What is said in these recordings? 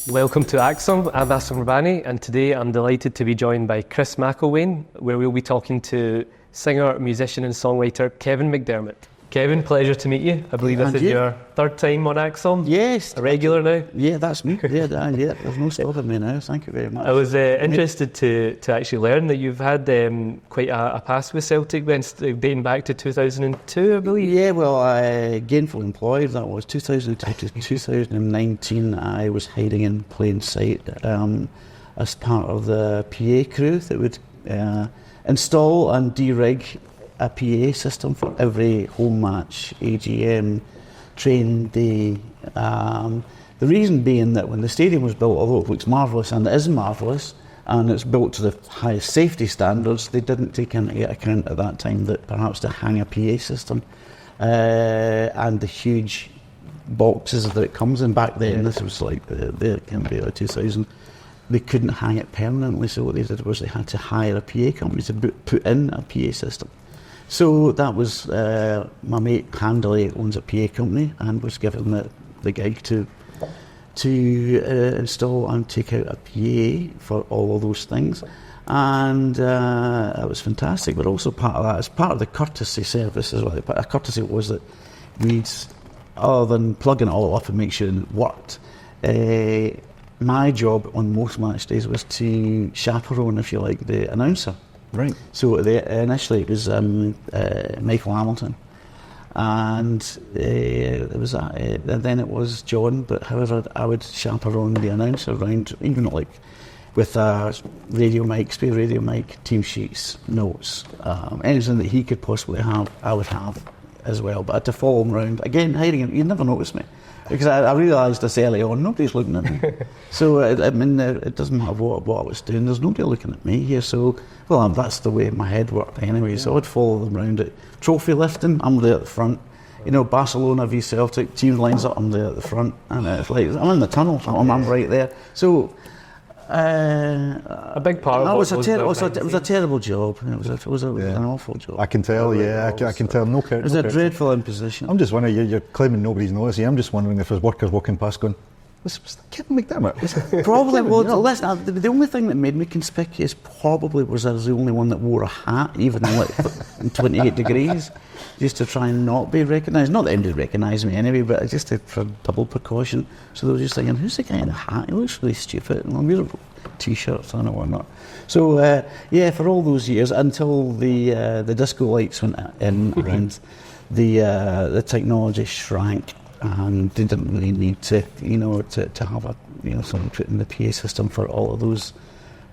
Welcome to Acsom. I'm Acsom Rabani, and today I'm delighted to be joined by Chris McElwain, where we'll be talking to singer, musician and songwriter Kevin McDermott. Kevin, pleasure to meet you. I believe this is your third time on Acsom. Yes. A regular now? Yeah, that's me. Yeah, there's no stopping me now. Thank you very much. I was interested to actually learn that you've had quite a past with Celtic then, dating back to 2002, I believe. Yeah, well, gainfully employed, that was 2002 to 2019. I was hiding in plain sight as part of the PA crew that would install and de-rig a PA system for every home match, AGM, train day. The reason being that when the stadium was built, although it looks marvellous, and it is marvellous, and it's built to the highest safety standards, they didn't take into account at that time that perhaps to hang a PA system and the huge boxes that it comes in back then, this was like, they can be like 2000, they couldn't hang it permanently, so what they did was they had to hire a PA company to put in a PA system. So that was my mate Handley owns a PA company and was given the gig to install and take out a PA for all of those things, and it was fantastic. But also part of that, as part of the courtesy service as well. A courtesy was that we'd, other than plugging it all up and make sure it worked, my job on most match days was to chaperone, if you like, the announcer. Right. So initially it was Michael Hamilton, and then it was John. But however, I would chaperone the announcer around, even like with radio mic, spare radio mic, team sheets, notes, anything that he could possibly have, I would have as well. But I had to follow him around again, hiding him. You'd never notice me. Because I realised this early on, nobody's looking at me. So, it doesn't matter what I was doing, there's nobody looking at me here. So, well, that's the way my head worked anyway. Yeah. So I'd follow them around it. Trophy lifting, I'm there at the front. You know, Barcelona v Celtic, team lines up, I'm there at the front. And it's like, I'm in the tunnel, so I'm right there. So, a big part of it was a terrible job. It was an awful job. I can tell, I can tell. No count. It was a dreadful imposition. I'm just wondering, you're claiming nobody's noticing. I'm just wondering if there's workers walking past going, was Kevin McDermott? Probably. Well, listen, the only thing that made me conspicuous probably was I was the only one that wore a hat, even in 28 degrees, just to try and not be recognised. Not that anybody recognised me anyway, but just for double precaution. So they were just thinking, who's the guy in a hat? He looks really stupid. And we're T-shirts, I don't know or not. So for all those years until the disco lights went in and the technology shrank. And they didn't really need to have someone put in the PA system for all of those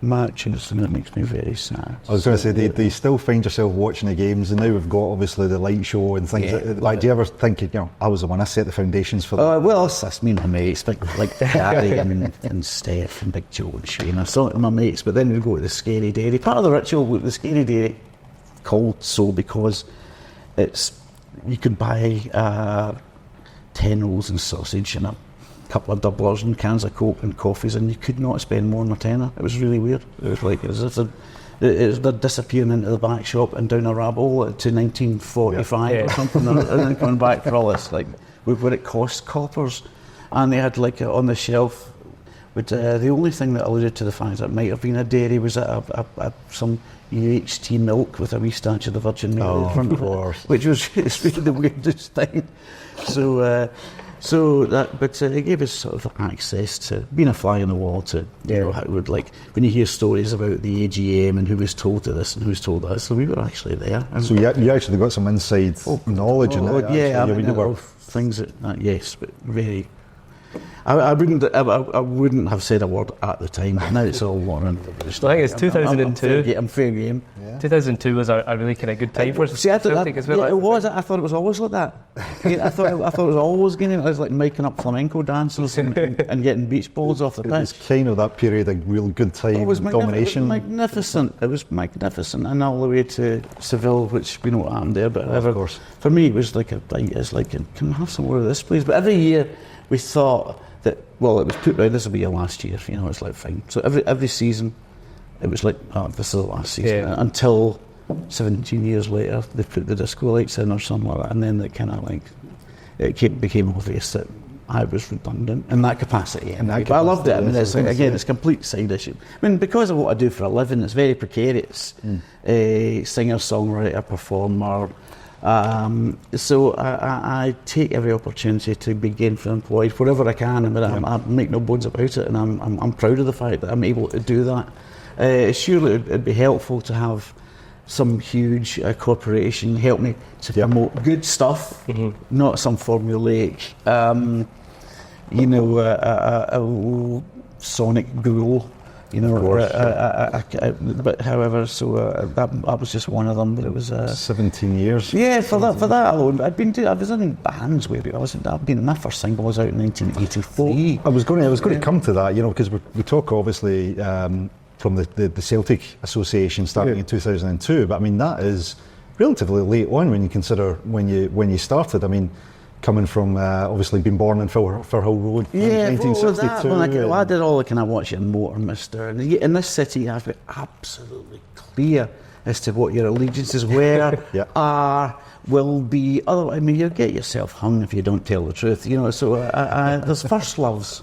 matches, and it makes me very sad. I was going to say, do you still find yourself watching the games? And now we've got obviously the light show and things. Like, do you ever think, I was the one, I set the foundations for that? Well, that's me and my mates, like Gary and Steph and Big Joe and Shane. I saw it with my mates, but then we go to the Scary Dairy. Part of the ritual with the Scary Dairy, called so because you could buy 10 rolls and sausage and a couple of doublers and cans of Coke and coffees, and you could not spend more than a tenner. It was really weird. It was like they're disappearing into the back shop and down a rabbit hole to 1945 or something, and then coming back for all this, like what it cost coppers. And they had like on the shelf, but the only thing that alluded to the fact that it might have been a dairy was some UHT milk with a wee statue of the Virgin Mary in front of it, which was really the weirdest thing. But it gave us sort of access to being a fly on the wall to how it would, like when you hear stories about the AGM and who was told to this and who was told that. So we were actually there. So you actually got some inside knowledge in it. Yeah, things that yes, but very. I wouldn't have said a word at the time. Now it's all worn in. I think it's 2002. I'm fair game. Yeah. 2002 was a really kind of good time for Celtic as well. Yeah, it was. I thought it was always like that. I thought it was always going. I was like making up flamenco dancers and getting beach balls off the pitch. It was kind of that period of real good time, it was domination. It was magnificent. It was magnificent, and all the way to Seville, which we know what happened there. But of course, for me, it was like can we have some more of this, please? But every year we thought that, well, it was put right, this will be your last year, it's like fine. So every season it was like, this is the last season, until 17 years later they put the disco lights in or something like that, and then it kind of like became obvious that I was redundant in that capacity. But I loved it. I mean, it's a complete side issue. I mean, because of what I do for a living, it's very precarious. Singer, songwriter, performer. So I take every opportunity to be gainfully employed wherever I can. I mean, I make no bones about it, and I'm proud of the fact that I'm able to do that. Surely it'd be helpful to have some huge corporation help me to promote good stuff, not some formulaic, a sonic ghoul, but however, so that was just one of them. But it was 17 years. Yeah, for that alone. I was in bands where my first single was out in 1984. I was going to come to that, because we talk obviously. From the Celtic Association starting in 2002, but I mean that is relatively late on when you consider when you started. I mean, coming from obviously being born in Firhill Road in 1962. I did all the kind of watching Motor Mister, and in this city you have to be absolutely clear as to what your allegiances were, are, will be. Otherwise, I mean, you'll get yourself hung if you don't tell the truth. So there's first loves.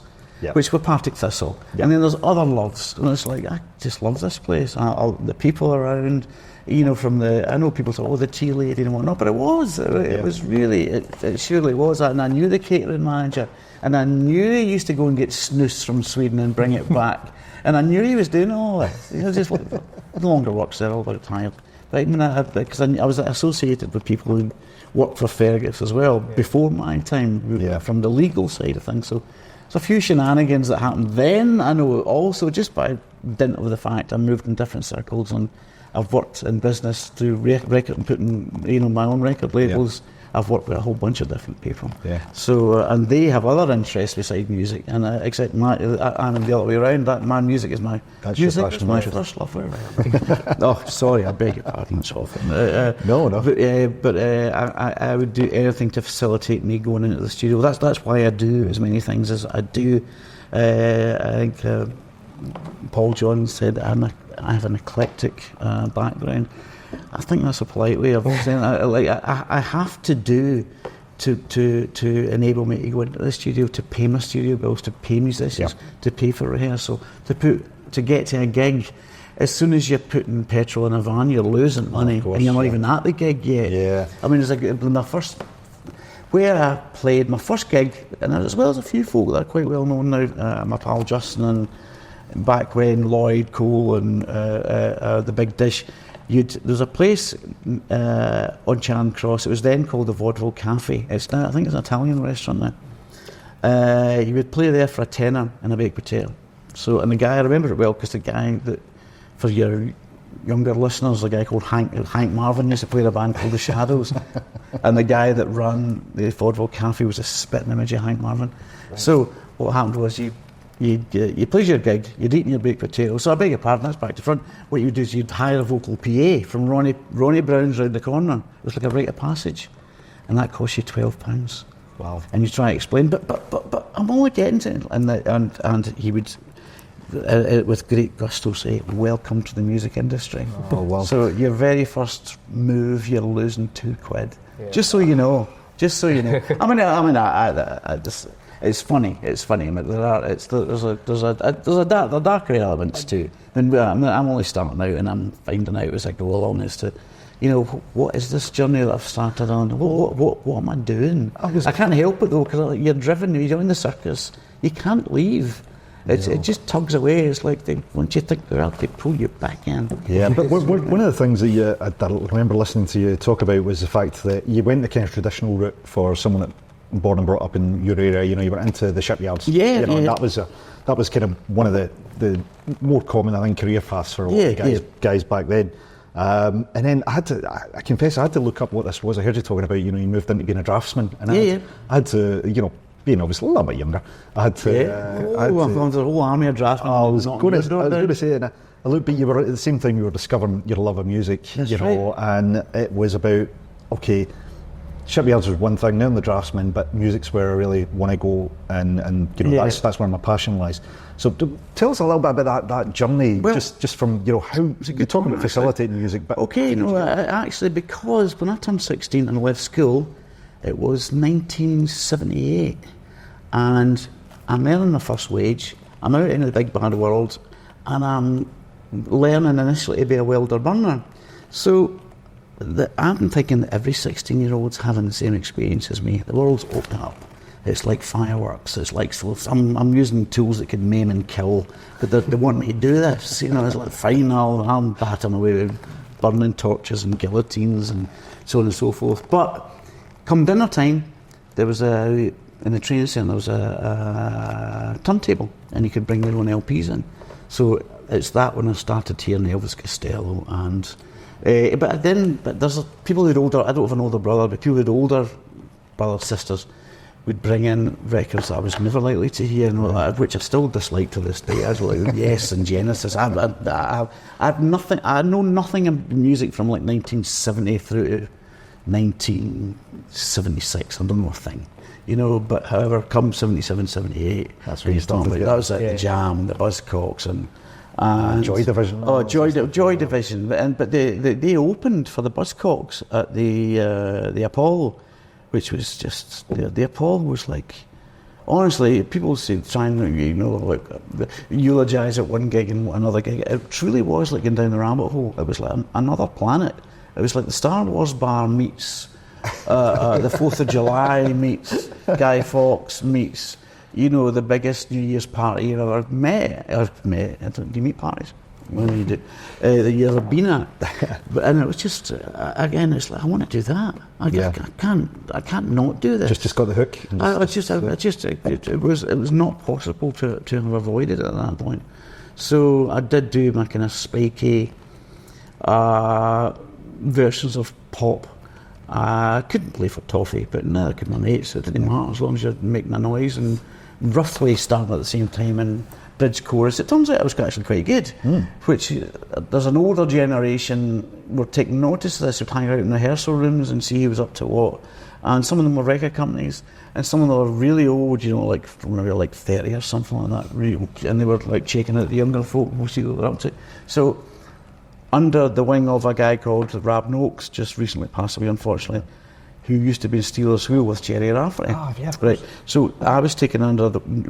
Which were Partick Thistle, and then there's other loves, and it's like I just love this place. The people around, I know people say, the tea lady and whatnot, but it was really, it surely was. And I knew the catering manager, and I knew he used to go and get snus from Sweden and bring it back, and I knew he was doing all this. I no longer works there, all about tired. But I mean, because I was associated with people who worked for Fergus as well before my time, from the legal side of things. So. There's a few shenanigans that happened then. I know also just by dint of the fact I moved in different circles, and I've worked in business through record and putting my own record labels. I've worked with a whole bunch of different people. So and they have other interests beside music, and except I'm the other way around. That my music is my first love. Oh, sorry, I beg your pardon. It's awful. No. But I would do anything to facilitate me going into the studio. That's why I do as many things as I do. I think Paul John said I have an eclectic background. I think that's a polite way of saying that. I have to do to enable me to go into the studio, to pay my studio bills, to pay musicians, to pay for rehearsal, to get to a gig. As soon as you're putting petrol in a van, you're losing money, and you're not even at the gig yet. I mean, where I played my first gig, and as well as a few folk that are quite well known now, my pal Justin, and back when Lloyd Cole and the Big Dish. There's a place on Charing Cross. It was then called the Vaudeville Cafe. It's now, I think it's an Italian restaurant now. You would play there for a tenner and a baked potato. So, and the guy, I remember it well because the guy that, for your younger listeners, a guy called Hank Marvin used to play in a band called The Shadows, and the guy that ran the Vaudeville Cafe was a spitting image of Hank Marvin. Right. So what happened was you played your gig, you'd eaten your baked potato. So I beg your pardon, that's back to front. What you'd do is you'd hire a vocal PA from Ronnie Brown's round the corner. It was like a rite of passage, and that cost you £12. Wow! And you try to explain, but I'm only getting to it, and he would, with great gusto, say, "Welcome to the music industry." Oh well. So your very first move, you're losing £2. Yeah. Just so you know. I mean, It's funny. I mean, there's a darker elements too. And I'm only starting out, and I'm finding out as I go along as to, what is this journey that I've started on? What am I doing? I can't help it though, because you're driven. You're in the circus. You can't leave. It just tugs away. It's like once you think they're out, they pull you back in. Yeah, but one of the things that I remember listening to you talk about was the fact that you went the kind of traditional route for someone that born and brought up in your area. You went into the shipyards. And that was kind of one of the more common, I think, career paths for a lot of guys back then. And then I confess I had to look up what this was. I heard you talking about, you moved into being a draftsman, and I had to, being obviously a little bit younger, I had to. I've gone through the whole army of draftsmen. I was going to say, and I looked, but you were at the same time you were discovering your love of music. That's right. And it was about shipyards was one thing, now I'm the draftsman, but music's where I really want to go, and that's where my passion lies. So tell us a little bit about that journey, just from how you're talking about facilitating music. But actually, because when I turned 16 and left school, it was 1978, and I'm earning my first wage. I'm out in the big bad world, and I'm learning initially to be a welder burner. So I'm thinking that every 16-year-old's having the same experience as me. The world's open up. It's like fireworks. It's like, so I'm using tools that can maim and kill, but they want me to do this. It's like, fine, I'll batten away with burning torches and guillotines and so on and so forth. But come dinner time, there was in the training centre, there was a turntable, and you could bring your own LPs in. So it's that when I started hearing Elvis Costello, and but there's people who'd older. I don't have an older brother, but people who'd older brothers, sisters would bring in records that I was never likely to hear, which I still dislike to this day. As well, like Yes and Genesis. I've nothing. I know nothing of music from like 1970 through to 1976. I don't know a thing. But however, come 77, 78, that's where you started. That was the Jam, the Buzzcocks, and Joy Division. Oh, Joy Division. But they opened for the Buzzcocks at the Apollo, which was just the Apollo was like, honestly, people try and eulogise at one gig and another gig. It truly was like going down the rabbit hole. It was like another planet. It was like the Star Wars bar meets the 4th of July meets Guy Fawkes meets the biggest New Year's party you've ever met. Do you meet parties? When you do, the years I've been at, and it was just again, it's like I want to do that. I can't not do this. Just got the hook. It was not possible to have avoided it at that point. So I did do my kind of spiky versions of pop. I couldn't play for toffee, but neither could my mates. It didn't matter as long as you're making a noise, and roughly starting at the same time in bridge chorus. It turns out I was actually quite good, which there's an older generation were taking notice of this, would hang out in rehearsal rooms and see who was up to what. And some of them were record companies, and some of them were really old, like from maybe like 30 or something like that, and they were like checking out the younger folk, we'll see what they're up to. So under the wing of a guy called Rab Noakes, just recently passed away unfortunately, who used to be in Steelers Wheel with Jerry Rafferty. Oh, yeah, right. So I was taken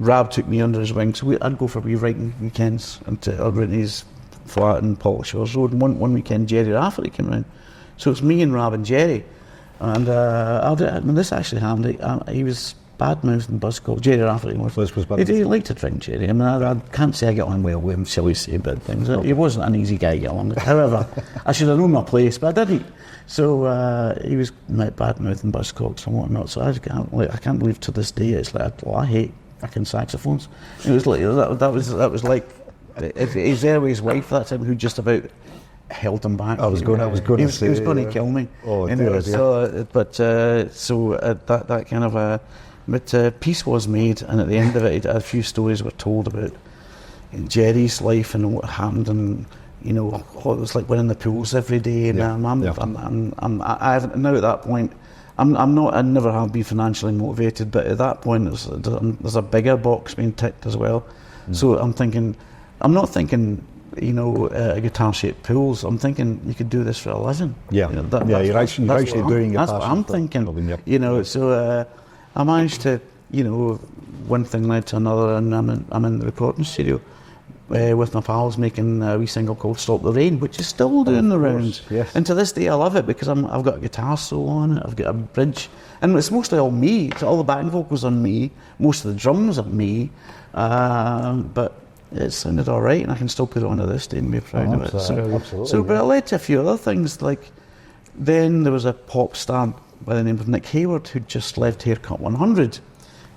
Rab took me under his wing, so I'd go for wee writing weekends over in his flat in Polishers Road, and one weekend Jerry Rafferty came around. So it's me and Rab and Jerry, and this actually happened. He was bad-mouthing Buzzcocks. Jerry Rafferty was he liked to drink, Jerry. I mean, I can't say I get on well with him, shall we say, bad things. He wasn't an easy guy to get along with. However, I should have known my place, but I didn't. So he was bad-mouthing Buzzcocks and whatnot. So I can't believe to this day it's like, I hate fucking saxophones. It was like that was like his Airways wife that time who just about held him back. I was going to say he was going to kill me. Oh, that kind of But peace was made, and at the end of it, a few stories were told about Jerry's life and what happened, and what it was like winning the pools every day. And I haven't now at that point. I'm not. I never have been financially motivated, but at that point, there's a bigger box being ticked as well. So I'm not thinking. Guitar-shaped pools. I'm thinking you could do this for a living. Yeah, you're actually doing it. That's what I'm thinking. So I managed to, one thing led to another, and I'm in the recording studio with my pals making a wee single called "Stop the Rain," which is still doing the rounds. Yes. And to this day, I love it because I've got a guitar solo on it. I've got a bridge, and it's mostly all me. So all the backing vocals on me. Most of the drums are me, but it sounded all right, and I can still put it on to this day and be proud of it. Absolutely. But it led to a few other things. Like then there was a pop star by the name of Nick Hayward who'd just left Haircut 100.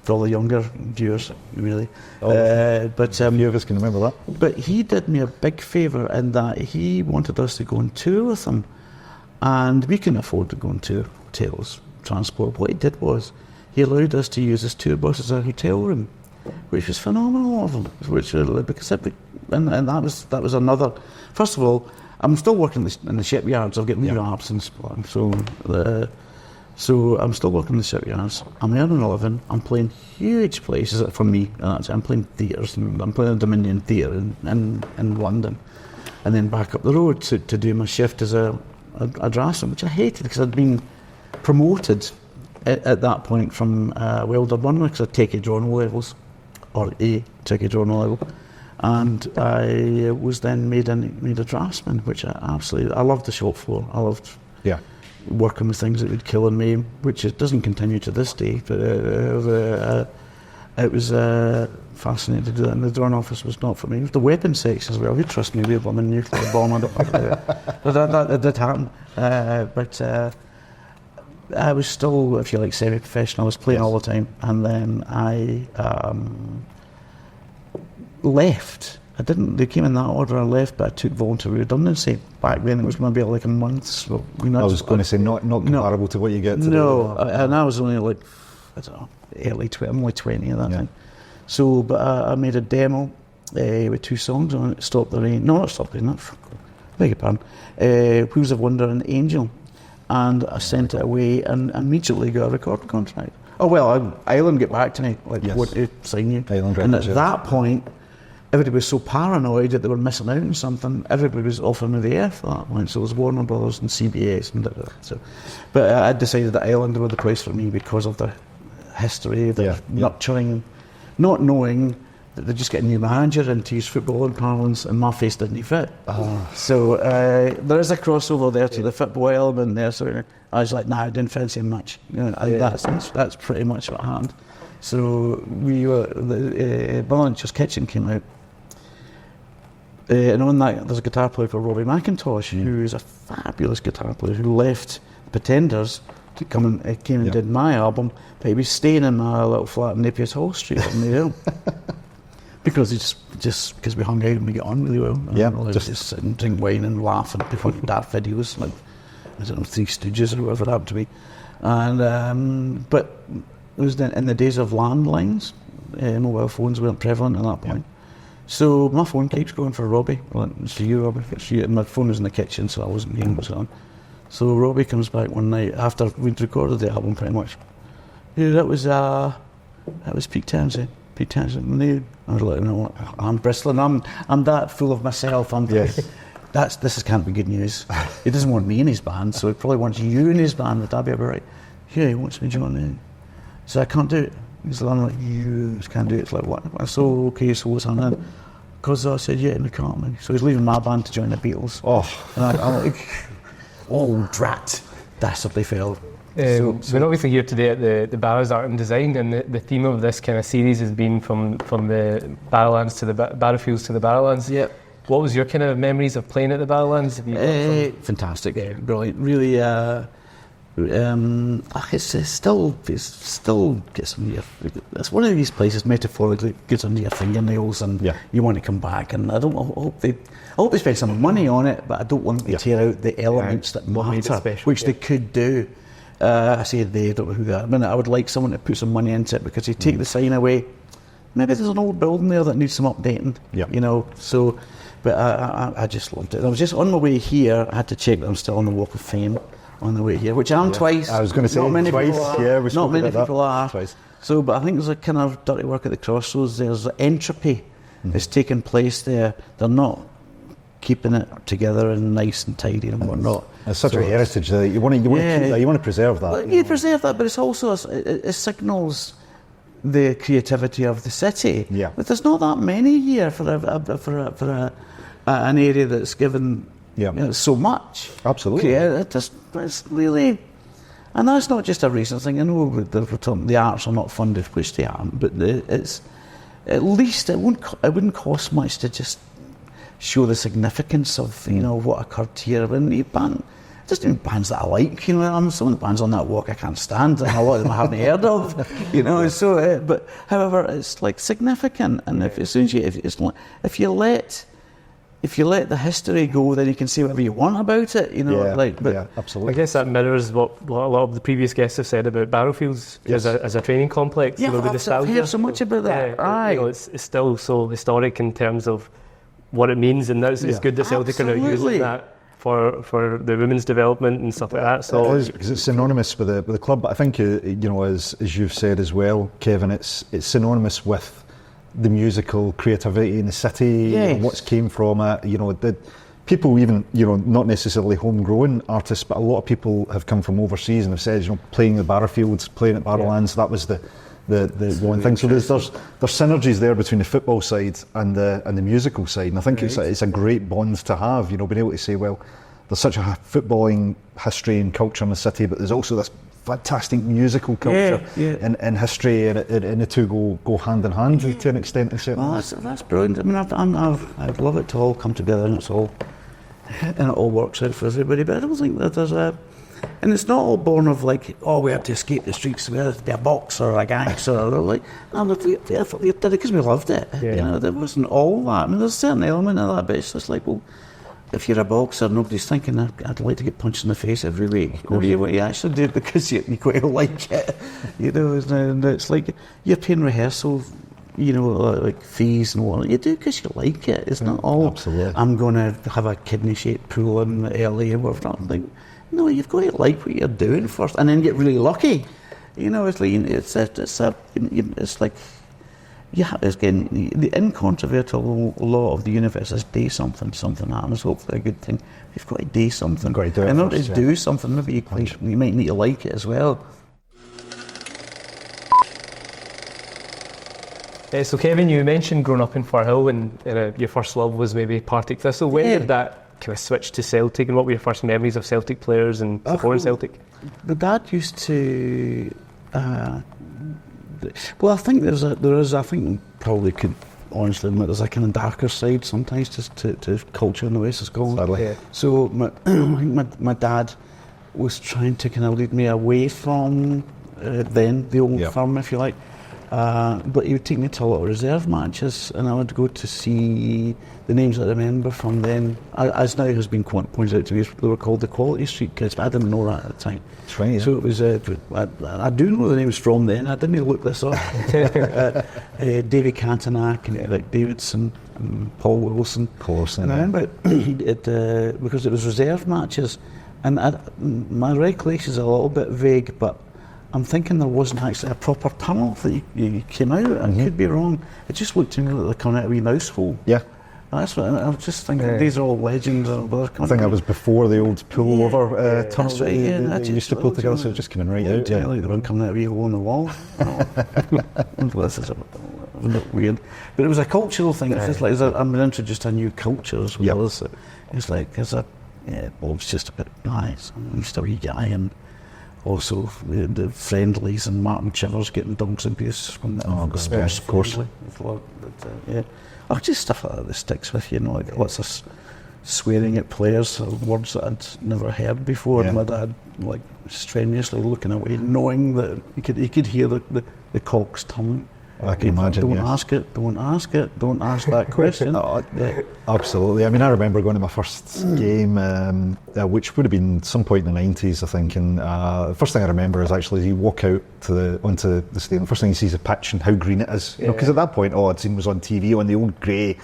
For all the younger viewers, really. But few of us can remember that. But he did me a big favour in that he wanted us to go on tour with him, and we couldn't afford to go on tour, hotels, transport. What he did was he allowed us to use his tour bus as a hotel room, which was phenomenal of him. And that was another. First of all, I'm still working in the shipyards. I've got new apps and stuff. So I'm still working in the shipyards. I'm earning a living. I'm playing huge places for me. I'm playing theatres. I'm playing the Dominion Theatre in London, and then back up the road to do my shift as a draftsman, which I hated because I'd been promoted at that point from Wilder Burner, because I take a journal levels, or take a journal level, and I was then made a draftsman, which I loved the shop floor. I loved working with things that would kill and maim, which it doesn't continue to this day, but it was fascinating to do that, and the drawing office was not for me. It was the weapons section as well. You trust me, we have a nuclear bomb. I don't that did happen, but I was still, if you like, semi-professional. I was playing all the time, and then I left. They came in that order. I left, but I took voluntary redundancy. Back then, it was maybe like a month. So, I was going to say not comparable to what you get today. No, and I was only like, I don't know, I'm only 20 at that time. So, but I made a demo with 2 songs on it. Stop the Rain. No, not Stop the Rain. Beg your pardon. Wheels of Wonder and Angel. And I sent it away and immediately got a recording contract. Oh, well, Island get back to me, what to sign you. Island and at that point, everybody was so paranoid that they were missing out on something. Everybody was offering me the earth at that point. So it was Warner Brothers and CBS and so. But I decided that Island were the place for me because of the history, the nurturing, not knowing that they just get a new manager and to use footballing parlance, and my face didn't fit. So there is a crossover there to the football element there. So I was like, I didn't fancy him much. That's pretty much what happened. So we were Ballancher's Kitchen came out, and on that there's a guitar player called Robbie McIntosh, who is a fabulous guitar player who left Pretenders to come and came and did my album, but he was staying in my little flat in Napier's Hall Street on the hill. Because just because we hung out and we get on really well. Just sit and drink wine and laugh and before daft videos like, I don't know, Three Stooges or whatever it happened to be. And but it was then in the days of landlines, mobile phones weren't prevalent at that point. So my phone keeps going for Robbie. Well, it's for you, Robbie. It's for you. And my phone was in the kitchen, so I wasn't hearing what's on. So Robbie comes back one night after we'd recorded the album pretty much. Yeah, that was Pete Townsend. Pete Townsend. I was like, no, I'm bristling. I'm that full of myself. This can't be good news. He doesn't want me in his band, so he probably wants you in his band. Would that be about right? Yeah, he wants me to join in. So I can't do it. He's like, I'm like, you just can't do it. It's like, what? So okay, so what's happening? Because I said, and he can't. Man. So he's leaving my band to join the Beatles. And I'm like, drat. Dastardly failed. We're obviously here today at the Barrows Art and Design, and the theme of this kind of series has been from the Barrowlands to the Barrowfields to the Barrowlands. Yep. What was your kind of memories of playing at the Barrowlands? Fantastic, brilliant. Really, it still gets under your. It's one of these places metaphorically gets under your fingernails, and you want to come back. And I hope they spend some money on it, but I don't want them to tear out the elements that matter, which they could do. I say they, don't know who that. I would like someone to put some money into it, because you take the sign away, maybe there's an old building there that needs some updating. So, but I just loved it. I was just on my way here. I had to check that I'm still on the Walk of Fame on the way here, which I'm twice. I was going to say twice. Not many people are. Twice. So, but I think there's a kind of dirty work at the crossroads. There's entropy that's taking place there. They're not keeping it together and nice and tidy and whatnot. It's such a heritage that you want to keep that. You want to preserve that. Well, you preserve that, but it's also it signals the creativity of the city. But there's not that many here for an area that's given so much. Absolutely. It's really, and that's not just a recent thing. I know the arts are not funded, which they aren't, but it's at least it wouldn't cost much to just show the significance of what occurred here. And just in bands that I like, some of the bands on that walk I can't stand, and a lot of them I haven't heard of, So, but however, it's like significant, and if you let the history go, then you can say whatever you want about it, absolutely. I guess that mirrors what a lot of the previous guests have said about Barrowfields as a training complex. I've heard so much about that. It's still so historic in terms of what it means, and it's good that Celtic are now using that for the women's development and stuff like that. So because it's synonymous with the club, but I think as you've said as well, Kevin, it's synonymous with the musical creativity in the city, and what's came from it. people even, not necessarily homegrown artists, but a lot of people have come from overseas and have said, playing the Barrowfields, playing at Barrowlands, that was the one thing. So there's synergies there between the football side and the musical side, and I think it's a great bond to have. Being able to say, well, there's such a footballing history and culture in the city, but there's also this fantastic musical culture in history, and the two go hand in hand to an extent. Well, that's brilliant. I mean, I'd love it to all come together and it all works out for everybody. But I don't think that there's and it's not all born of like, we have to escape the streets, we have to be a boxer or a gangster, or like, we did it because we loved it. There wasn't all that. I mean, there's a certain element of that, but it's just like, well, if you're a boxer, nobody's thinking, I'd like to get punched in the face every week. You actually do it because you quite like it. And it's like you're paying rehearsal, like fees and whatnot. You do because you like it. It's not all, absolutely, I'm going to have a kidney-shaped pool in LA or whatever. Like, no, you've got to like what you're doing first, and then get really lucky. It's like. Again, the incontrovertible law of the universe is do something happens, hopefully a good thing. You've got to do something. Got to do it and first, to do something, maybe you might need to like it as well. So Kevin, you mentioned growing up in Firhill and your first love was maybe Partick Thistle. When did that kind of switch to Celtic, and what were your first memories of Celtic players and supporting Celtic? My dad used to... well, I think I think probably could honestly admit there's a kind of darker side sometimes to culture in the west of Scotland. Yeah. So my dad was trying to kind of lead me away from then the old firm, if you like. But he would take me to a lot of reserve matches, and I would go to see the names I remember from then. As now has been pointed out to me, they were called the Quality Street kids, but I didn't know that at the time. That's right, yeah. So it was, I do know the names from then, I didn't look this up. David Cantonac and Eric Davidson and Paul Wilson. And I remember because it was reserve matches, and my recollection's a little bit vague, but I'm thinking there wasn't actually a proper tunnel that you came out. I could be wrong. It just looked to me like they're coming out of a wee mouse hole. Yeah. That's what I was just thinking. These are all legends. I think that was before the old pullover tunnel right, they used to pull together, so it just coming right out. Like the one coming out of a wee hole in the wall. This is a bit weird. But it was a cultural thing. It's just like I'm introduced to a new culture as well. So it's like, it's just a bit nice. I'm just a wee guy, and also the friendlies and Martin Chivers getting dogs in pieces from the sports, of course. Just stuff like that sticks with you, like lots of swearing at players, words that I'd never heard before. And my dad, like, strenuously looking away, knowing that he could hear the cogs tumbling. I can imagine. Don't ask it. Don't ask that question. Absolutely. I mean, I remember going to my first game, which would have been some point in the 90s, I think. And the first thing I remember is actually you walk out onto the stadium. The first thing you see is the pitch and how green it is. Because at that point, all I'd seen was on TV, on the old grey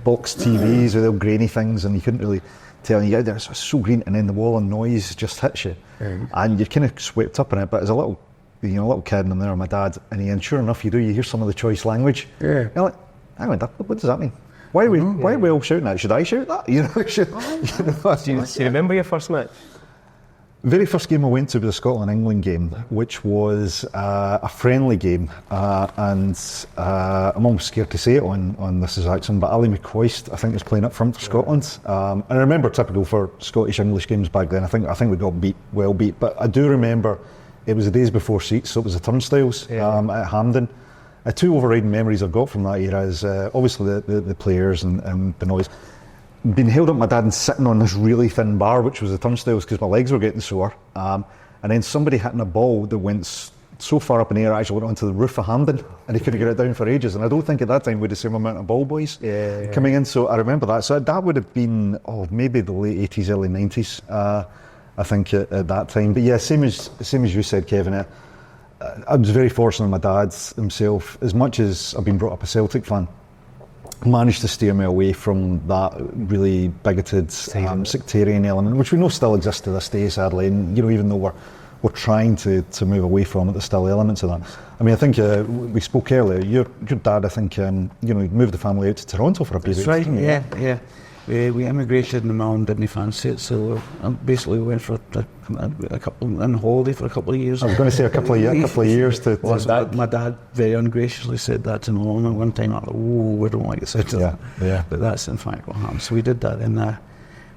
box TVs with the old grainy things, and you couldn't really tell. And you get out there, it's so green, and then the wall of noise just hits you, and you're kind of swept up in it. But as a little kid, and I'm there with my dad, and sure enough, you hear some of the choice language. You're like, hang on, what does that mean? Why are we all shouting that? Should I shout that? Do you remember your first match? Very first game I went to was a Scotland-England game, which was a friendly game, and I'm almost scared to say it on This Is Acsom, but Ali McCoist, I think, was playing up front for Scotland. And I remember, typical for Scottish-English games back then, I think we got well beat, but I do remember it was the days before seats, so it was the turnstiles at Hampden. Two overriding memories I've got from that era is obviously the players and the noise. Being held up by my dad and sitting on this really thin bar, which was the turnstiles, because my legs were getting sore. And then somebody hitting a ball that went so far up in the air, actually went onto the roof of Hampden, and he couldn't get it down for ages. And I don't think at that time we had the same amount of ball boys coming in, so I remember that. So that would have been, maybe the late 80s, early 90s. I think at that time. But yeah, same as you said, Kevin, I was very fortunate. My dad himself, as much as I've been brought up a Celtic fan, managed to steer me away from that really bigoted sectarian element, which we know still exists to this day, sadly. And even though we're trying to move away from it, there's still elements of that. I mean, I think we spoke earlier. Your dad, I think, he moved the family out to Toronto for a period. That's right. Yeah. We emigrated and my mum didn't fancy it, so basically we went for a couple on holiday for a couple of years. I was going to say a couple of years to my dad very ungraciously said that to me one time. I thought, we don't like the sound of that. Yeah. But that's in fact what happened. So we did that, and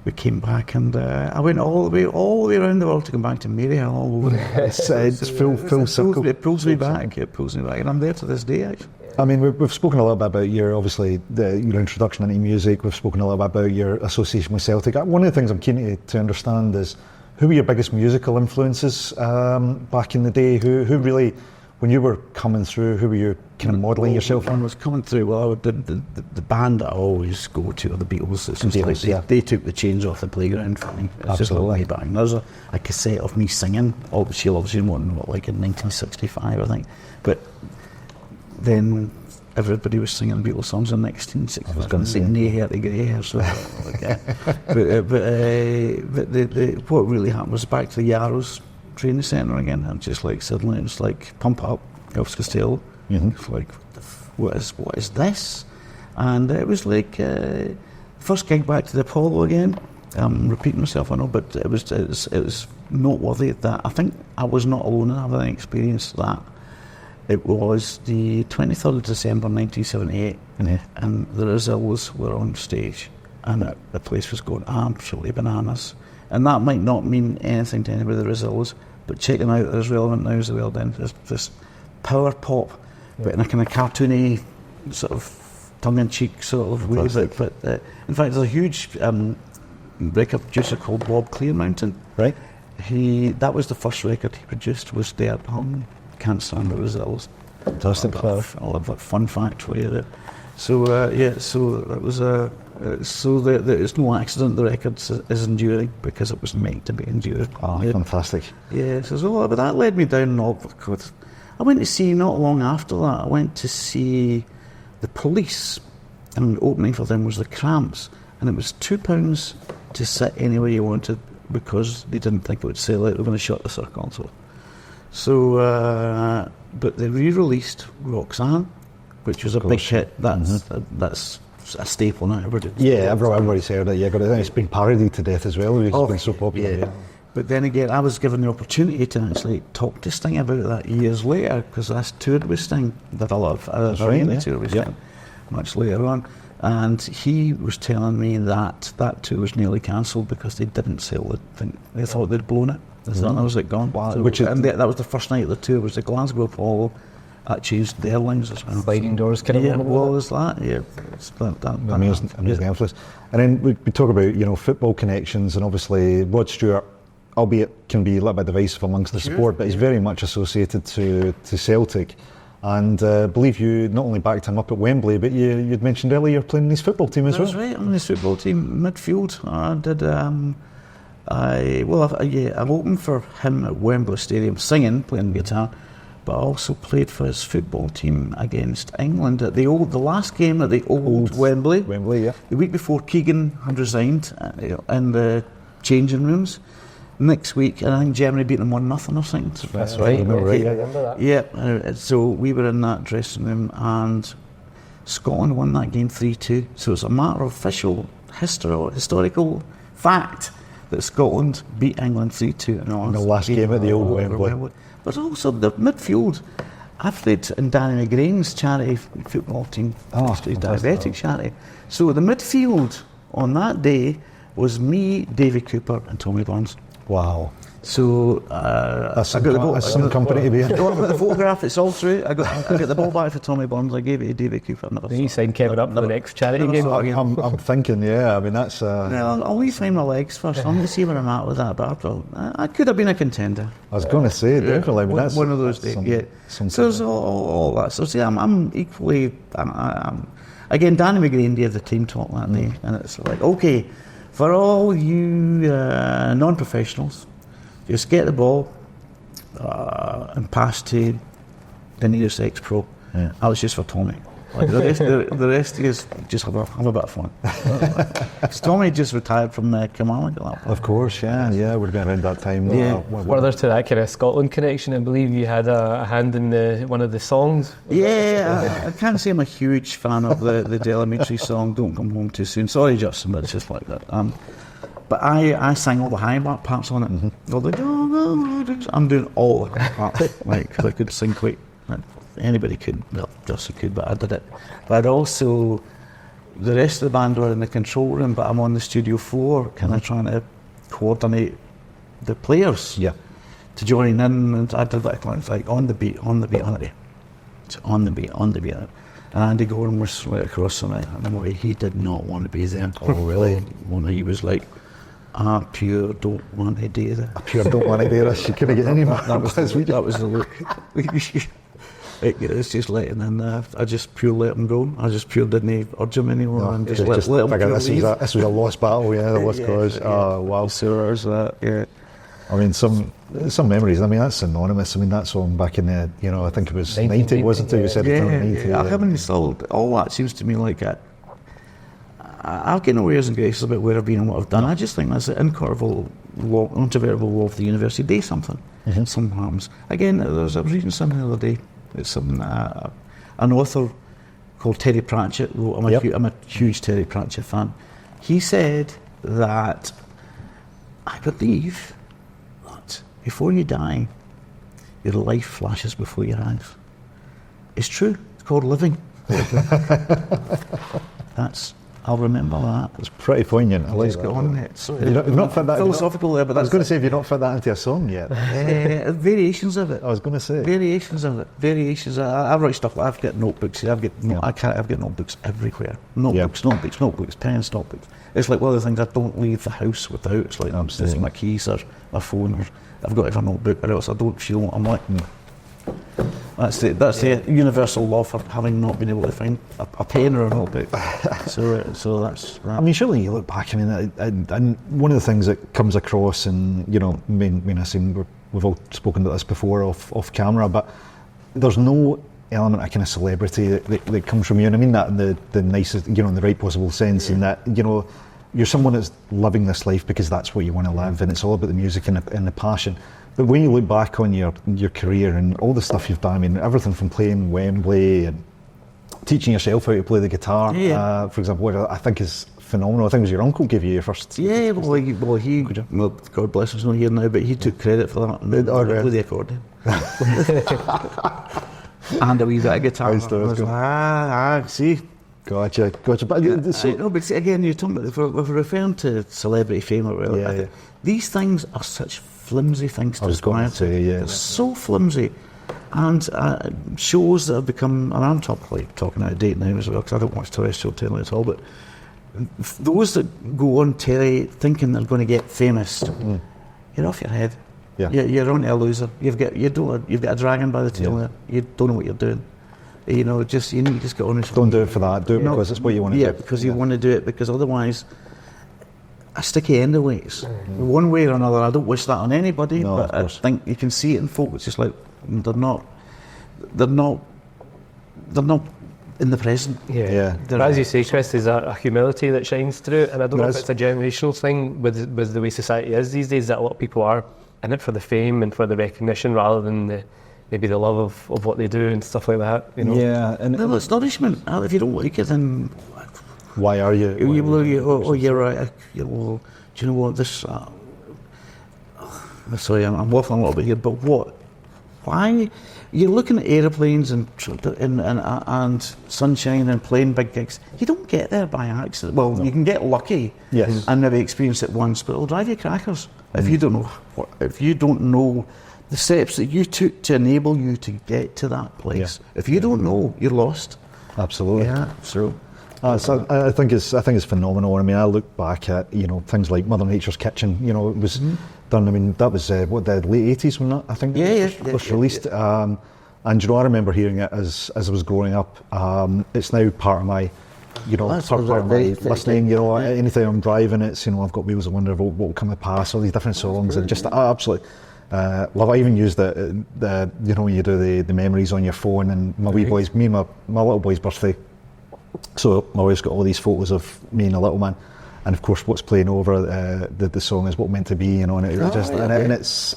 we came back, and I went all the way around the world to come back to Maryhill all over. It's full circle. It pulls me back, and I'm there to this day, actually. I mean, we've spoken a little bit about your introduction into music. We've spoken a little bit about your association with Celtic. One of the things I'm keen to understand is, who were your biggest musical influences back in the day? Who really, when you were coming through, who were you kind of modelling yourself on? When I was coming through, well, the band that I always go to are the Beatles. It's just they took the chains off the playground for me. It's Absolutely. Just way back. There's a cassette of me singing. She loves you more than like in 1965, I think. But then everybody was singing Beatles songs in 1965. I was going to say "Nae Hair to Grey Hair." So, but what really happened was back to the Yarrows training centre again, and just like suddenly it was like pump up, Elvis Costello. It's like, what is this? And it was like first gig back to the Apollo again. I'm repeating myself, I know, but it was noteworthy that I think I was not alone in having experienced that. It was the 23rd of December 1978, and the Rezillas were on stage, and the place was going absolutely bananas. And that might not mean anything to anybody, the Rezillas, but check them out, they're as relevant now as they were then. There's this power pop, but in a kind of cartoony, sort of tongue-in-cheek sort of way. But in fact, there's a huge record producer called Bob Clearmountain. Right. That was the first record he produced, was their Can't Stand the Rezillas. Fantastic. I love that fun fact for you there. So so that was it's no accident the record is enduring, because it was meant to be endured. Fantastic. Yeah, but that led me down all. I went to see, not long after that, I went to see the Police, and the opening for them was the Cramps, and it was £2 to sit anywhere you wanted, because they didn't think it would sell out. They were going to shut the circle. So, but they re-released Roxanne, which was a big hit. That's a staple now. Everybody's heard it. It's been parodied to death as well. It's been so popular. Yeah. But then again, I was given the opportunity to actually talk to Sting about that years later, because I toured with Sting. Did a lot of tour with Sting much later on. And he was telling me that tour was nearly cancelled because they didn't sell the thing. They thought they'd blown it. They thought that was it gone. Wow. That was the first night of the tour, was the Glasgow Apollo. That changed the airlines as well. Sliding doors kind of moment. Well, is that? Yeah. It's that amazing influence. And then we talk about, football connections, and obviously Rod Stewart, albeit can be a little bit divisive amongst the support, but he's very much associated to Celtic. And I believe you not only backed him up at Wembley, but you'd mentioned earlier you're playing in his football team as well. That's right, I'm in his football team, midfield. I did. I've opened for him at Wembley Stadium, singing, playing guitar, but I also played for his football team against England at the last game at the old Wembley. Wembley, yeah. The week before Keegan had resigned in the changing rooms. Next week, I think Germany beat them 1-0 or something. That's right. I remember that. Yeah, so we were in that dressing room, and Scotland won that game 3-2. So it's a matter of official historical fact that Scotland beat England 3-2 in the last game at the old Wembley. But also the midfield, I played in Danny McGrain's charity football team, diabetic charity. So the midfield on that day was me, Davy Cooper, and Tommy Burns. Wow. So that's some company to be in. I've got the photograph, it's all through. I get the ball back for Tommy Burns, I gave it to David Cooper. Then you signed Kevin up for the next charity game. I'm thinking, I mean, that's... I'll leave find my legs first. I'm going to see where I'm at with that, but I could have been a contender. I was going to say, definitely. I mean, that's one of those days, So there's all that. So see, I'm equally... again, Danny McGrain gave the team talk that day, and it's like, okay, for all you non-professionals, just get the ball and pass to the nearest ex-pro. I was just for Tommy. Like the rest of you just have a bit of fun. Tommy just retired from Kilmarnock at that point. Of course, yeah, would have been around that time. Yeah. Further to that kind of Scotland connection, I believe you had a hand in one of the songs. Yeah, I can't say I'm a huge fan of the Elementary song "Don't Come Home Too Soon." Sorry, Justin, but it's just like that. But I sang all the high parts on it. Mm-hmm. All the I'm doing all the high parts, like, because I could sing quite. Anybody could, well, Justin could, but I did it. But I'd also, the rest of the band were in the control room, but I'm on the studio floor, kind of trying to coordinate the players to join in, and I did that kind of like on the beat, on the beat. And Andy Gorham was right across from me, and he did not want to be there. Oh, really? He was like, I pure don't want to do that. I pure don't want to do this. You couldn't get any more. That was the look. It's just letting, and I just pure let him go. I just pure didn't urge him anymore, and just let him pure leave. This was a lost battle, the lost cause. Oh, wow. So there's that, yeah. I mean, some memories. I mean, that's synonymous. I mean, that song back in the, I think it was 90, wasn't it? You said 90. I haven't installed all that. Seems to me like I've got no airs and graces about where I've been and what I've done. I just think that's the incontrovertible law of the university. Do something. Mm-hmm. Something happens. Again, I was reading something the other day. It's something an author called Terry Pratchett wrote. I'm a huge Terry Pratchett fan. He said that I believe that before you die, your life flashes before your eyes. It's true. It's called living. I'll remember that. It's pretty poignant. I like that. On it. So you've not fit that philosophical there, but I was going to say, have you not fit that into a song yet? Variations of it. I was going to say variations of it. I write stuff. I've got notebooks. I've got notebooks everywhere. Notebooks, pens, notebooks. It's like one of the things I don't leave the house without. It's like it's my keys or my phone, or I've got to have a notebook, or else I don't feel. I'm like. That's the universal law for having not been able to find a pen or a notebook. So that's that. I mean, surely you look back. I mean, and one of the things that comes across, and I assume we've all spoken about this before off camera, but there's no element of kind of celebrity that comes from you, and I mean that in the nicest, in the right possible sense, in that you're someone that's living this life because that's what you want to live, and it's all about the music and the passion. But when you look back on your career and all the stuff you've done, I mean, everything from playing Wembley and teaching yourself how to play the guitar, for example, what I think is phenomenal. I think it was your uncle gave you your first. Yeah, well, God bless him, he's not here now, but he took credit for that. Play the accordion. And a wee bit of guitar. See. Gotcha. But but see, again, you're talking about, if we're referring to celebrity fame or whatever, these things are such flimsy things to aspire to. They're so flimsy. And shows that have become, and I'm talking out of date now as well, because I don't watch terrestrial telly at all, but those that go on telly thinking they're going to get famous, you're off your head. Yeah. You're on to a loser. You've got a dragon by the tail there. You don't know what you're doing. You just get honest. Don't do it for that. Do it because it's what you want to do. Yeah, because you want to do it, because otherwise, a sticky end awaits. One way or another. I don't wish that on anybody, but I think you can see it in folk. It's just like they're not in the present. But as you say, Chris, there's a humility that shines through, and I don't know if it's a generational thing with the way society is these days, that a lot of people are in it for the fame and for the recognition rather than maybe the love of what they do and stuff like that. Yeah, and it's nourishment. If you don't like it, then why are you? You're right. Well, do you know what this? Sorry, I'm waffling a little bit here, but what? Why? You're looking at aeroplanes and sunshine and playing big gigs. You don't get there by accident. Well, you can get lucky, and maybe experience it once, but it'll drive you crackers if you don't know. If you don't know the steps that you took to enable you to get to that place. If you don't know, you're lost. Absolutely. Yeah. So I think it's phenomenal. I mean, I look back at things like Mother Nature's Kitchen. It was done. I mean, that was the late 80s when that I think was released. And I remember hearing it as I was growing up. It's now part of my. Part of my listening. Anytime I'm driving, it's I've got Wheels of Wonder, what will come to pass, all these different songs, and just absolutely. Love. I even use the when you do the memories on your phone, and my wee boy's, my little boy's birthday So my wife's got all these photos of me and a little man, and of course what's playing over the song is What Meant to Be, you know, and it's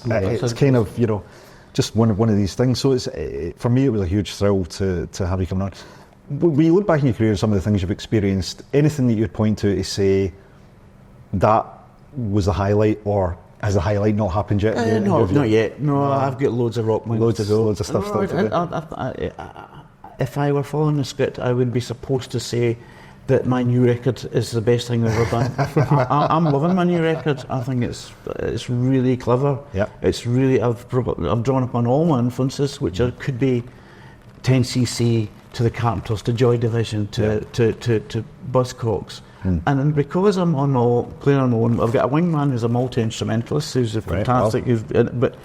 kind of, you know, just one of these things. So it's for me it was a huge thrill to have you coming on. When you look back in your career, some of the things you've experienced, anything that you'd point to say that was the highlight, or has the highlight not happened yet? No, not yet. No, I've got loads of rock moments to go. Loads of stuff still to do. If I were following the script, I would be supposed to say that my new record is the best thing I've ever done. I'm loving my new record. I think it's really clever. Yeah. It's really, I've drawn upon all my influences, which could be 10cc to the Carpenters, to Joy Division, to Buzzcocks. And because I'm playing on my own, I've got a wingman who's a multi-instrumentalist, who's a fantastic, but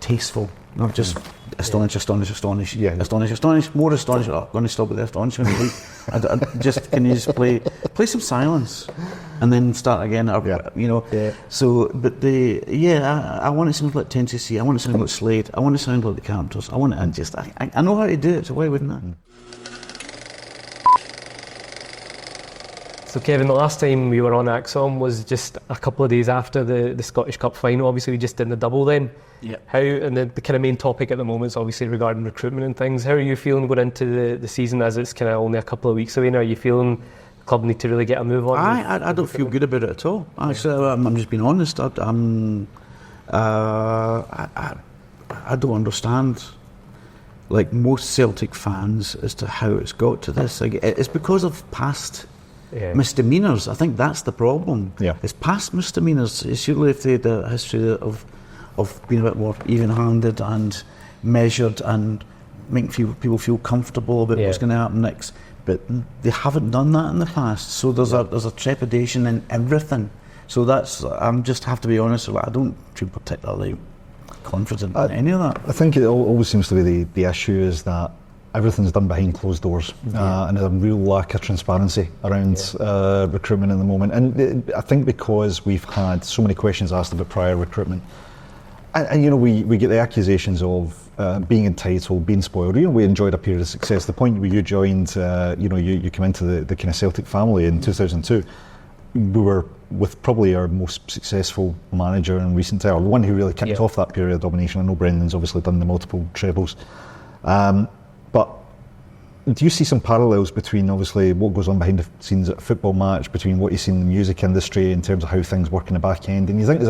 tasteful, not just astonish, more astonish. Oh, I'm going to stop with the astonishment. Can you just play some silence, and then start again? You know. Yeah. So, but I want to sound like 10cc. I want to sound like Slade. I want to sound like the Carpenters. I know how to do it. So why wouldn't I? So Kevin, the last time we were on Acsom was just a couple of days after the Scottish Cup final. Obviously we just did the double then. Yeah. And the kind of main topic at the moment is obviously regarding recruitment and things. How are you feeling going into the season, as it's kind of only a couple of weeks away now? Are you feeling the club need to really get a move on? I don't feel good about it at all. Actually, I'm just being honest. I don't understand, like most Celtic fans, as to how it's got to this. Like, it's because of past misdemeanours. I think that's the problem. Yeah. It's past misdemeanours. It's usually if they had a history of being a bit more even-handed and measured and making people feel comfortable about what's going to happen next. But they haven't done that in the past. So there's a trepidation in everything. So just have to be honest. I don't feel particularly confident in any of that. I think it always seems to be the issue is that everything's done behind closed doors, and there's a real lack of transparency around recruitment at the moment. And I think because we've had so many questions asked about prior recruitment, and you know, we get the accusations of being entitled, being spoiled. You know, we enjoyed a period of success. The point where you joined, you came into the kind of Celtic family in 2002. We were with probably our most successful manager in recent time, or the one who really kicked off that period of domination. I know Brendan's obviously done the multiple trebles. But do you see some parallels between obviously what goes on behind the scenes at a football match, between what you see in the music industry in terms of how things work in the back end? And you think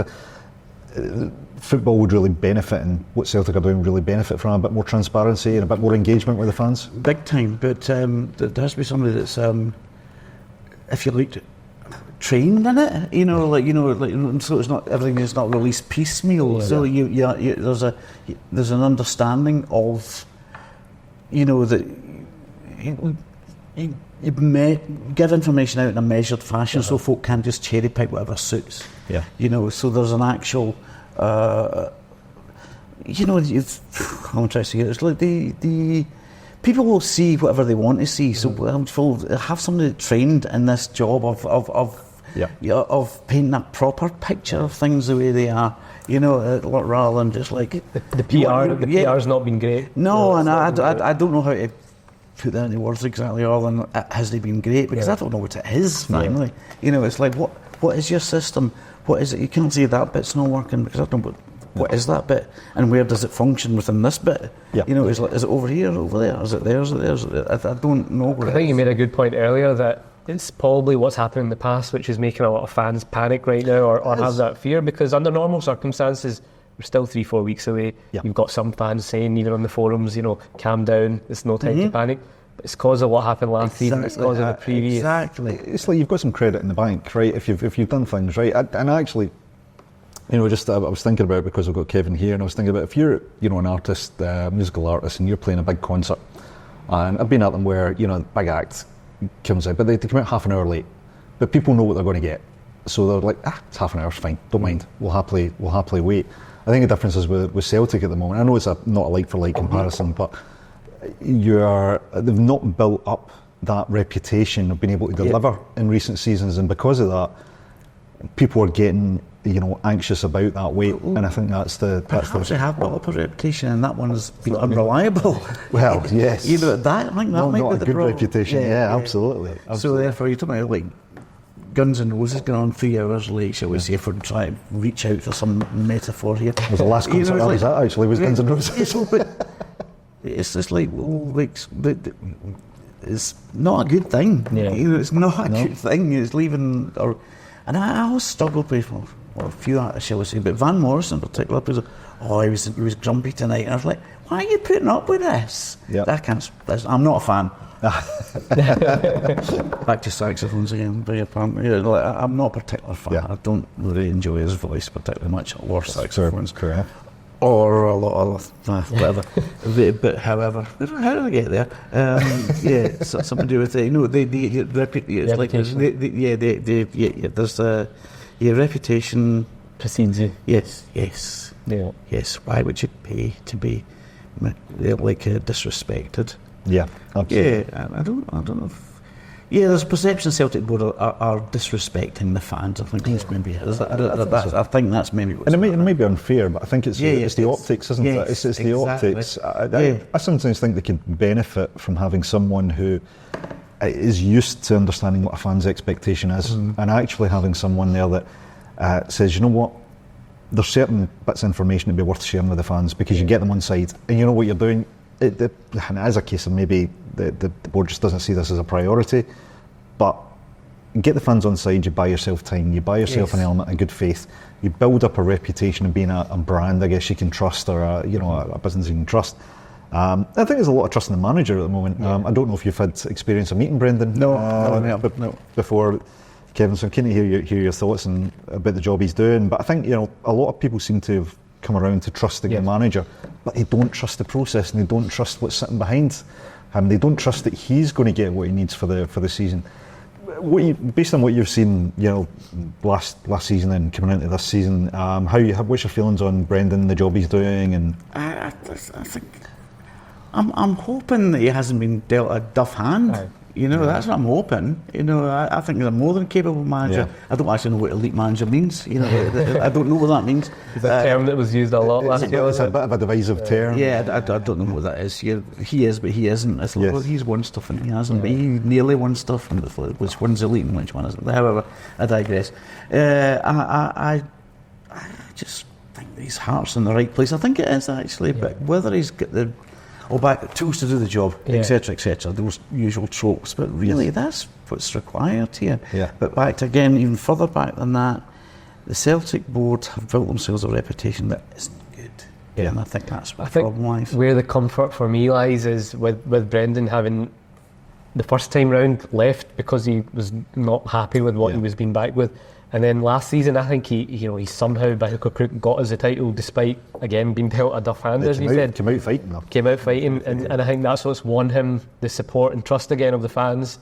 football would really benefit, and what Celtic are doing really benefit from a bit more transparency and a bit more engagement with the fans? Big time, but there has to be somebody that's, if you like, trained in it. So it's not everything is not released piecemeal. So there's an understanding of. That you give information out in a measured fashion, so folk can't just cherry pick whatever suits. Yeah. So there's an actual. I'm trying to say it's like the people will see whatever they want to see. So have somebody trained in this job of painting a proper picture of things the way they are. Rather than just like the PR's not been great. No, and I don't know how to put that into words exactly. Other than has they been great? Because I don't know what it is. Finally, it's like what is your system? What is it? You can't say that bit's not working because I don't know what is that bit and where does it function within this bit. Is it over here, over there? Is it there? Is it there? I don't know. I think you made a good point earlier that it's probably what's happened in the past which is making a lot of fans panic right now or have that fear, because under normal circumstances we're still 3-4 weeks away. You've got some fans saying even on the forums, calm down, it's no time to panic. But it's because of what happened last season, it's because of the previous. Exactly. It's like you've got some credit in the bank, right, if you've done things right. And actually, I was thinking about it because I've got Kevin here, and I was thinking about if you're an artist, musical artist, and you're playing a big concert, and I've been at them where big act comes out, but they come out half an hour late, but people know what they're going to get, so they're like, it's half an hour's fine, don't mind, we'll happily wait. I think the difference is with Celtic at the moment, I know it's not a like for like comparison, but they've not built up that reputation of being able to deliver in recent seasons, and because of that, people are getting anxious about that weight, and I think that's the. Perhaps they have built up a reputation, and that one has been unreliable. Well, yes. That I think that might be the good problem. reputation. Yeah, absolutely. So therefore, you're talking about like Guns N' Roses going on 3 hours late, shall we say, for trying to reach out for some metaphor here. Was the last concert I was at actually was Guns N' Roses. It's just like, it's not a good thing. Yeah. It's not a good thing. It's leaving, and I always struggled with, a few artists, shall we say, but Van Morrison in particular, he was grumpy tonight, and I was like, why are you putting up with this? Yep. I'm not a fan. Back to saxophones again, beg your pardon. I'm not a particular fan. I don't really enjoy his voice particularly much, or saxophones. Correct. Or a lot of whatever. but however, how did I get there? Something to do with there's reputation precedes you. Yes. Yeah. Yes. Why would you pay to be disrespected? Yeah, absolutely. Yeah, I don't know. There's a perception Celtic board are disrespecting the fans. I think that's maybe. I think that's maybe. And it may be unfair, but I think it's the optics, isn't it? It's the optics. I sometimes think they can benefit from having someone who is used to understanding what a fan's expectation is, and actually having someone there that says, you know what, there's certain bits of information that'd be worth sharing with the fans because you get them on side, and you know what you're doing. And it is a case of maybe the board just doesn't see this as a priority, but get the fans on side, you buy yourself time, you buy yourself an element of good faith, you build up a reputation of being a brand, I guess you can trust, or a business you can trust. I think there's a lot of trust in the manager at the moment. I don't know if you've had experience of meeting Brendan. No. Before, Kevin, so I'm keen to hear your thoughts about the job he's doing, but I think a lot of people seem to have come around to trusting the manager, but they don't trust the process and they don't trust what's sitting behind him. They don't trust that he's going to get what he needs for the season. Based on what you've seen, last season and coming into this season, what's your feelings on Brendan, the job he's doing? And I think I'm hoping that he hasn't been dealt a duff hand. That's what I'm hoping. I think he's a more than capable manager. Yeah. I don't actually know what elite manager means. I don't know what that means. It's a term that was used a lot last year. It's a bit of a divisive term. Yeah, I don't know what that is. He is, but he isn't. It's like, well, he's won stuff and he hasn't. But he nearly won stuff, and which one's elite and which one isn't. However, I digress. I just think his heart's in the right place. I think it is actually, but whether he's got the tools to do the job, etc., those usual tropes, but really that's what's required here. But even further back than that, the Celtic board have built themselves a reputation that isn't good, and I think that's where the problem lies. Where the comfort for me lies is with Brendan having the first time round left because he was not happy with what he was being back with. And then last season, I think he somehow by hook or crook got us the title, despite again being dealt a duff hand, as he said. Came out fighting, and I think that's what's won him the support and trust again of the fans.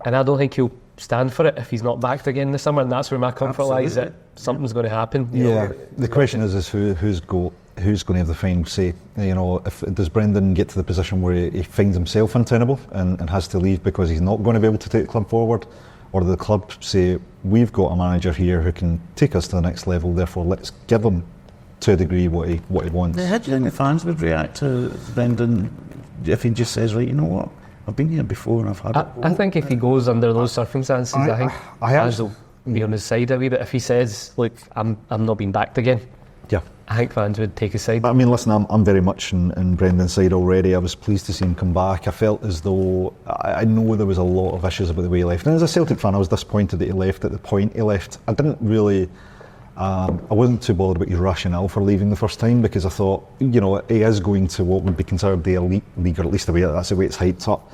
And I don't think he'll stand for it if he's not backed again this summer. And that's where my comfort lies, that something's going to happen. The question is who's going to have the final say? Does Brendan get to the position where he finds himself untenable and has to leave because he's not going to be able to take the club forward? Or the club say, we've got a manager here who can take us to the next level, therefore let's give him, to a degree, what he wants. How do you think the fans would react to Brendan if he just says, right, you know what, I've been here before and I've had it? I think if he goes under those circumstances, I think fans will be on his side a wee bit. If he says, look, I'm not being backed again, I think fans would take his side. I mean, listen, I'm very much in Brendan's side already. I was pleased to see him come back. I felt as though, I know there was a lot of issues about the way he left. And as a Celtic fan, I was disappointed that he left at the point he left. I didn't really, I wasn't too bothered about his rationale for leaving the first time, because I thought, he is going to what would be considered the elite league, or at least that's the way it's hyped up.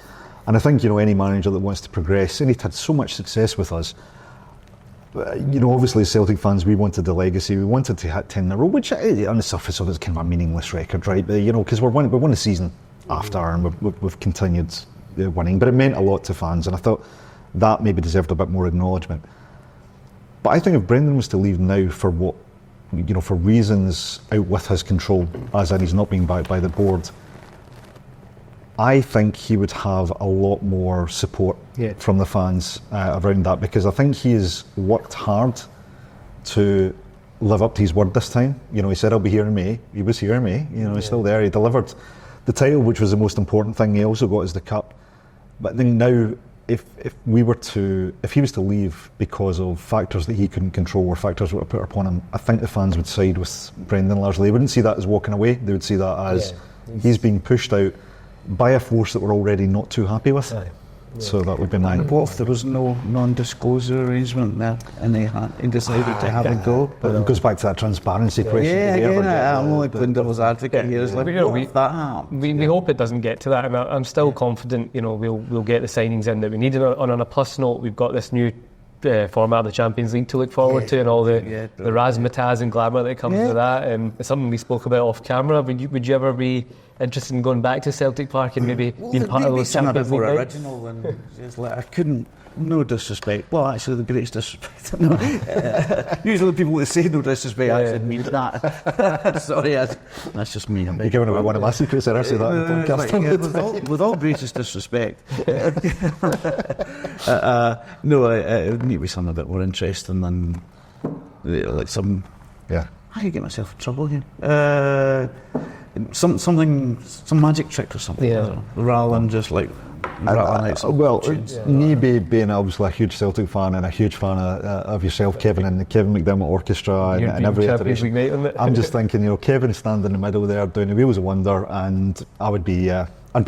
And I think, any manager that wants to progress, and he'd had so much success with us, obviously as Celtic fans, we wanted the legacy, we wanted to hit 10 in a row, which on the surface of it is kind of a meaningless record, right? But, because we won the season after and we've continued winning, but it meant a lot to fans, and I thought that maybe deserved a bit more acknowledgement. But I think if Brendan was to leave now for what, for reasons out with his control, as in he's not being backed by the board, I think he would have a lot more support from the fans around that, because I think he has worked hard to live up to his word this time. You know, he said, I'll be here in May. He was here in May. You know, he's still there. He delivered the title, which was the most important thing. He also got us the cup. But I think now, if he was to leave because of factors that he couldn't control or factors that were put upon him, I think the fans would side with Brendan largely. They wouldn't see that as walking away. They would see that as he's being pushed out by a force that we're already not too happy with. So that would be mine. What if there was no non-disclosure arrangement there and he decided to have a go? But it goes back to that transparency question. Yeah, again, I'm only playing devil's advocate here. It's like, what if that happens? We hope it doesn't get to that, and I'm still confident, you know, we'll get the signings in that we need. On a plus note, we've got this new format of the Champions League to look forward to, and all the razzmatazz and glamour that comes with that. It's something we spoke about off camera. Would you ever be interested in going back to Celtic Park and maybe being part of those Champions League nights? Original and it's like, I couldn't. No disrespect. Well, actually, the greatest disrespect. No. Usually, people that say no disrespect actually mean that. Sorry, that's just me. You're giving away one of my secrets. I say that in the podcast. With all greatest disrespect. No, it would need to be something a bit more interesting than like some. Yeah. I could get myself in trouble here. Some magic trick or something, rather than just like. Me being obviously a huge Celtic fan and a huge fan of yourself, Kevin, and the Kevin McDermott Orchestra and every iteration. I'm just thinking, you know, Kevin standing in the middle there doing the Wheels of Wonder, and I'd be in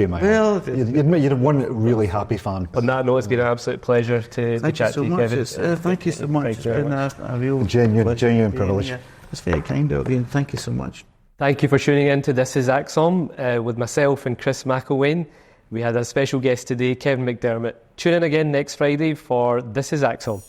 my you're one really happy fan. On that note, it's been an absolute pleasure to chat to you, Kevin. Thank you so much. It's been a real genuine privilege. Yeah. It's very kind of you, and thank you so much. Thank you for tuning in to This Is Acsom with myself and Chris McElwain. We had a special guest today, Kevin McDermott. Tune in again next Friday for This Is Acsom.